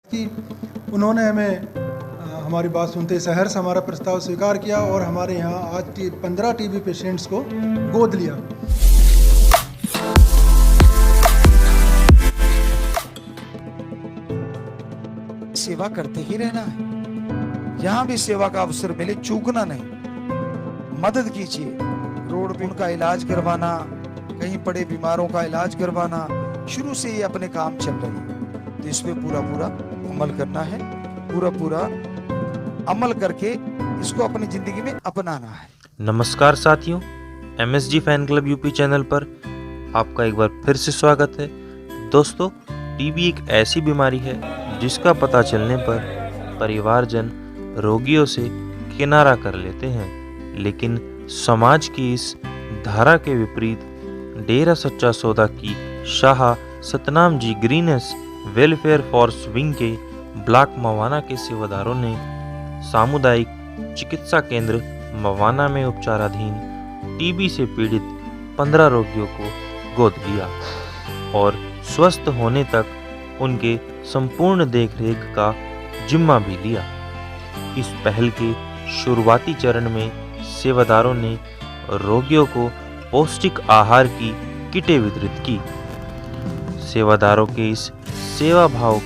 कि उन्होंने हमें हमारी बात सुनते ही सहर्ष हमारा प्रस्ताव स्वीकार किया और हमारे यहाँ आज 15 टीबी पेशेंट्स को गोद लिया। सेवा करते ही रहना है, यहाँ भी सेवा का अवसर मिले चूकना नहीं, मदद कीजिए। रोड पे उनका इलाज करवाना, कहीं पड़े बीमारों का इलाज करवाना, शुरू से ही अपने काम चल रही है, तो इसमें पूरा अमल करना है, पूरा अमल करके इसको अपनी जिंदगी में अपनाना है। नमस्कार साथियों, MSG fan club UP channel पर आपका एक बार फिर से स्वागत है। दोस्तों, टीबी एक ऐसी बीमारी है जिसका पता चलने पर परिवारजन रोगियों से किनारा कर लेते हैं, लेकिन समाज की इस धारा के विपरीत डेरा सच्चा सौदा की Shah Satnam ji greenish welfare force wing के ब्लॉक मवाना के सेवादारों ने सामुदायिक चिकित्सा केंद्र मवाना में उपचाराधीन टीबी से पीड़ित 15 रोगियों को गोद लिया और स्वस्थ होने तक उनके संपूर्ण देखरेख का जिम्मा भी लिया। इस पहल के शुरुआती चरण में सेवादारों ने रोगियों को पौष्टिक आहार की किटें वितरित की। सेवादारों के इस सेवा भाव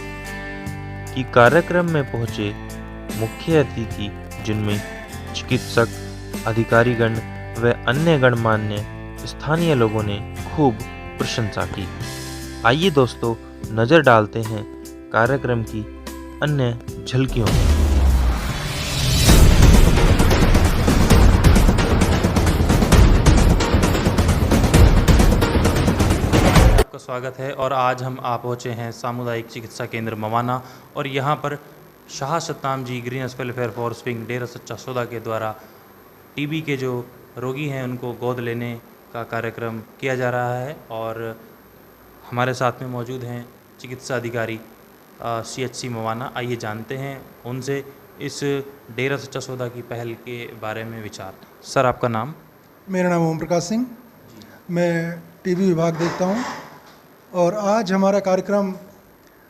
की कार्यक्रम में पहुंचे मुख्य अतिथि, जिनमें चिकित्सक, अधिकारीगण व अन्य गणमान्य स्थानीय लोगों ने खूब प्रशंसा की। आइए दोस्तों, नजर डालते हैं कार्यक्रम की अन्य झलकियों में। आपका स्वागत है और आज हम आ पहुँचे हैं सामुदायिक चिकित्सा केंद्र मवाना और यहाँ पर Shah Satnam ji greenish welfare force wing डेरा सच्चा सौदा के द्वारा टीबी के जो रोगी हैं उनको गोद लेने का कार्यक्रम किया जा रहा है। और हमारे साथ में मौजूद हैं चिकित्सा अधिकारी CHC मवाना। आइए जानते हैं उनसे इस डेरा सच्चा सौदा की पहल के बारे में विचार। सर, आपका नाम? मेरा नाम ओम प्रकाश सिंह, मैं टीबी विभाग देखता हूँ। और आज हमारा कार्यक्रम,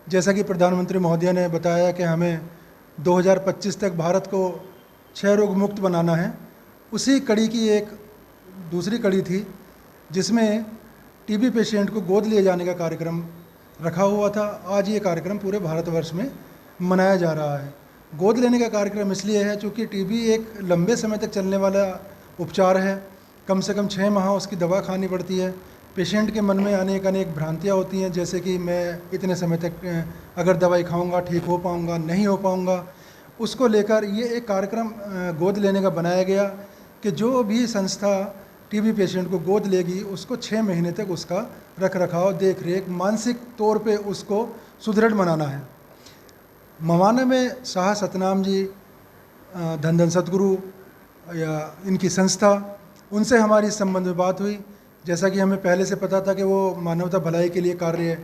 जैसा कि प्रधानमंत्री महोदय ने बताया कि हमें 2025 तक भारत को क्षय रोग मुक्त बनाना है, उसी कड़ी की एक दूसरी कड़ी थी जिसमें टीबी पेशेंट को गोद लिए जाने का कार्यक्रम रखा हुआ था। आज ये कार्यक्रम पूरे भारतवर्ष में मनाया जा रहा है। गोद लेने का कार्यक्रम इसलिए है चूँकि टीबी एक लंबे समय तक चलने वाला उपचार है। कम से कम 6 माह उसकी दवा खानी पड़ती है। पेशेंट के मन में अनेक भ्रांतियाँ होती हैं, जैसे कि मैं इतने समय तक अगर दवाई खाऊंगा ठीक हो पाऊंगा, नहीं हो पाऊंगा। उसको लेकर ये एक कार्यक्रम गोद लेने का बनाया गया कि जो भी संस्था टीबी पेशेंट को गोद लेगी उसको 6 महीने तक उसका रख रखाव, देख रेख, मानसिक तौर पे उसको सुदृढ़ बनाना है। मवाना में शाह सतनाम जी धन धन सतगुरु या इनकी संस्था, उनसे हमारी इस संबंध में बात हुई। जैसा कि हमें पहले से पता था कि वो मानवता भलाई के लिए कार्य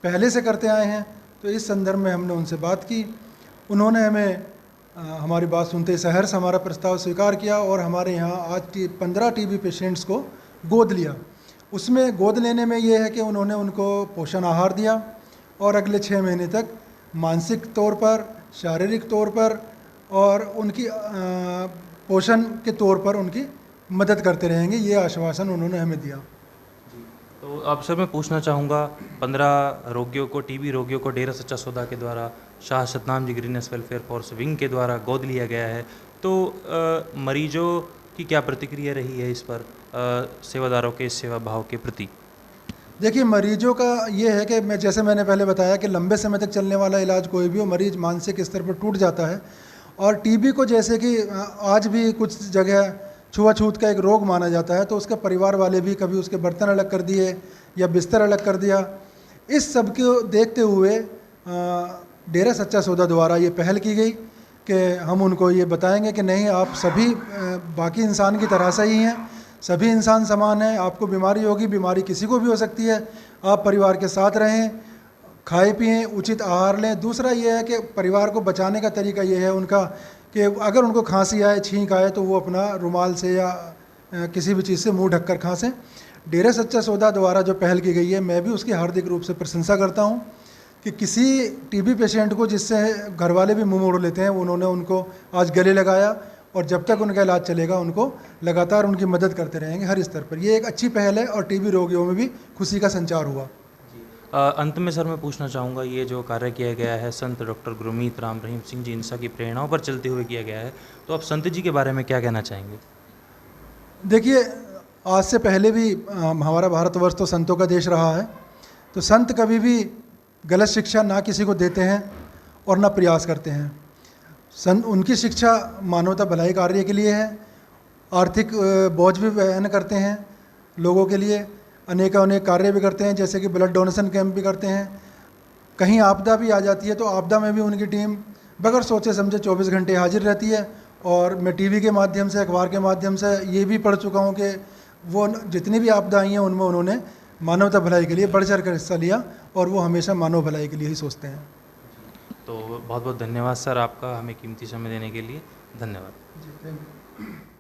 पहले से करते आए हैं, तो इस संदर्भ में हमने उनसे बात की। उन्होंने हमें हमारी बात सुनते ही सहर्ष हमारा प्रस्ताव स्वीकार किया और हमारे यहाँ आज 15 टीबी पेशेंट्स को गोद लिया। उसमें गोद लेने में ये है कि उन्होंने उनको पोषण आहार दिया और अगले 6 महीने तक मानसिक तौर पर, शारीरिक तौर पर और उनकी पोषण के तौर पर उनकी मदद करते रहेंगे, ये आश्वासन उन्होंने हमें दिया। तो अब सर मैं पूछना चाहूँगा, 15 रोगियों को, टीबी रोगियों को डेरा सच्चा सौदा के द्वारा Shah Satnam ji greenish welfare force wing के द्वारा गोद लिया गया है, तो मरीजों की क्या प्रतिक्रिया रही है इस पर, सेवादारों के सेवा भाव के प्रति? देखिए, मरीजों का ये है कि जैसे मैंने पहले बताया कि लंबे समय तक चलने वाला इलाज कोई भी हो, मरीज मानसिक स्तर पर टूट जाता है। और टीबी को जैसे कि आज भी कुछ जगह छुआछूत का एक रोग माना जाता है, तो उसके परिवार वाले भी कभी उसके बर्तन अलग कर दिए या बिस्तर अलग कर दिया। इस सब को देखते हुए डेरा सच्चा सौदा द्वारा ये पहल की गई कि हम उनको ये बताएंगे कि नहीं, आप सभी बाकी इंसान की तरह से ही हैं, सभी इंसान समान हैं। आपको बीमारी होगी, बीमारी किसी को भी हो सकती है। आप परिवार के साथ रहें, खाएं पिएं, उचित आहार लें। दूसरा ये है कि परिवार को बचाने का तरीका ये है उनका कि अगर उनको खांसी आए, छींक आए, तो वो अपना रुमाल से या किसी भी चीज़ से मुंह ढककर खांसें। डेरा सच्चा सौदा द्वारा जो पहल की गई है, मैं भी उसकी हार्दिक रूप से प्रशंसा करता हूँ। कि किसी टीबी पेशेंट को जिससे घर वाले भी मुंह मोड़ लेते हैं, उन्होंने उनको आज गले लगाया और जब तक उनका इलाज चलेगा उनको लगातार उनकी मदद करते रहेंगे हर स्तर पर। ये एक अच्छी पहल है और टीबी रोगियों में भी खुशी का संचार हुआ। अंत में सर मैं पूछना चाहूँगा, ये जो कार्य किया गया है संत डॉक्टर गुरमीत राम रहीम सिंह जी इंसा की प्रेरणाओं पर चलते हुए किया गया है, तो आप संत जी के बारे में क्या कहना चाहेंगे? देखिए, आज से पहले भी हमारा भारतवर्ष तो संतों का देश रहा है, तो संत कभी भी गलत शिक्षा ना किसी को देते हैं और ना प्रयास करते हैं। संत, उनकी शिक्षा मानवता भलाई कार्य के लिए है, आर्थिक बोझ भी वहन करते हैं लोगों के लिए, अनेक कार्य भी करते हैं, जैसे कि ब्लड डोनेशन कैंप भी करते हैं। कहीं आपदा भी आ जाती है तो आपदा में भी उनकी टीम बगैर सोचे समझे 24 घंटे हाजिर रहती है। और मैं टीवी के माध्यम से, अखबार के माध्यम से ये भी पढ़ चुका हूँ कि वो जितनी भी आपदा आई हैं उनमें उन्होंने मानवता भलाई के लिए बढ़ चढ़ कर हिस्सा लिया और वो हमेशा मानव भलाई के लिए ही सोचते हैं। तो बहुत बहुत धन्यवाद सर आपका हमें कीमती समय देने के लिए। धन्यवाद। जी, थैंक यू।